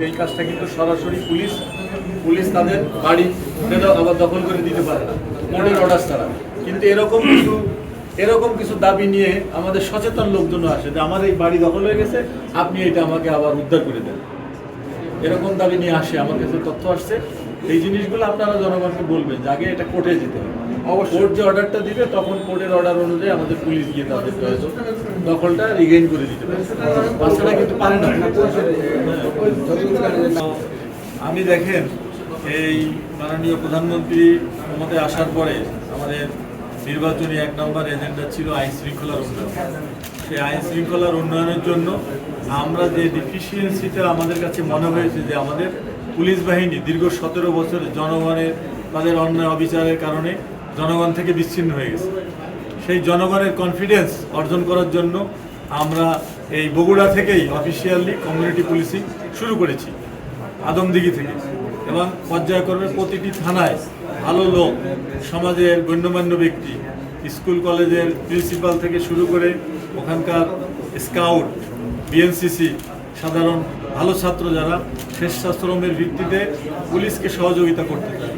এই কাজটা কিন্তু সরাসরি পুলিশ তাদের বাড়ি আবার দখল করে দিতে পারে না কোর্টের অর্ডার ছাড়া। কিন্তু এরকম কিছু দাবি নিয়ে আমাদের সচেতন লোকজন আসে যে আমার এই বাড়ি দখল হয়ে গেছে, আপনি এটা আমাকে আবার উদ্ধার করে দেন, এরকম দাবি নিয়ে আসে। আমার কাছে তথ্য আসছে। এই জিনিসগুলো আপনারা জনগণকে বলবেন যে আগে এটা কোর্টে যেতে হবে। কোর্ট যে অর্ডারটা দিবে তখন কোর্টের অর্ডার অনুযায়ী আমাদের পুলিশ গিয়ে তাদের দখলটা রিগেইন করে দিতে পারে। বাচ্চারা কিন্তু পারে না। আমি দেখেন এই মাননীয় প্রধানমন্ত্রী ক্ষমতায় আসার পরে আমাদের নির্বাচনী 1 নম্বর এজেন্ডা ছিল আইন শৃঙ্খলার উন্নয়ন। সেই আইন শৃঙ্খলার উন্নয়নের জন্য আমরা যে ডিফিসিয়েন্সিটা আমাদের কাছে মনে হয়েছে যে আমাদের পুলিশ বাহিনী দীর্ঘ 17 বছর জনগণের তাদের অন্যায় অবিচারের কারণে জনগণ থেকে বিচ্ছিন্ন হয়ে গেছে। সেই জনগণের কনফিডেন্স অর্জন করার জন্য আমরা এই বগুড়া থেকেই অফিসিয়ালি কমিউনিটি পুলিশিং শুরু করেছি আদমদিঘি থেকে, এবং পর্যায়ক্রমে প্রতিটি থানায় ভালো লোক, সমাজের গণ্যমান্য ব্যক্তি, স্কুল কলেজের প্রিন্সিপাল থেকে শুরু করে ওখানকার স্কাউট, বিএনসিসি, সাধারণ ভালো ছাত্র যারা স্বেচ্ছাশ্রমের ভিত্তিতে পুলিশকে সহযোগিতা করতে চায়।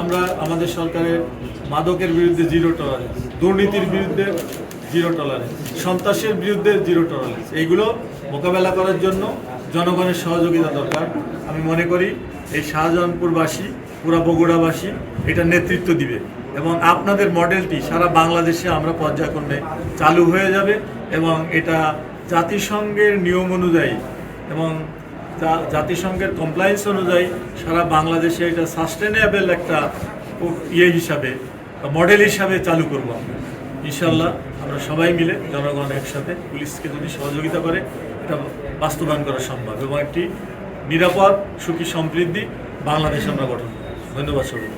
আমরা আমাদের সরকারের মাদকের বিরুদ্ধে 0 টলারেন্স, দুর্নীতির বিরুদ্ধে 0 টলারেন্স, সন্ত্রাসের বিরুদ্ধে 0 টলারেন্স, এইগুলো মোকাবেলা করার জন্য জনগণের সহযোগিতা দরকার। আমি মনে করি এই শাহজাহানপুরবাসী, পুরা বগুড়াবাসী এটা নেতৃত্ব দিবে, এবং আপনাদের মডেলটি সারা বাংলাদেশে আমরা পর্যায়ক্রমে চালু হয়ে যাবে, এবং এটা জাতিসংঘের নিয়ম অনুযায়ী এবং জাতিসংঘের কমপ্লায়েন্স অনুযায়ী সারা বাংলাদেশে এটা সাস্টেনেবল একটা হিসাবে, মডেল হিসাবে চালু করব আমরা। ইনশাল্লাহ আমরা সবাই মিলে জনগণ একসাথে পুলিশকে যদি সহযোগিতা করে এটা বাস্তবায়ন করা সম্ভব, এবং একটি নিরাপদ সুখী সমৃদ্ধি বাংলাদেশ আমরা গঠন করব। ধন্যবাদ সবাই।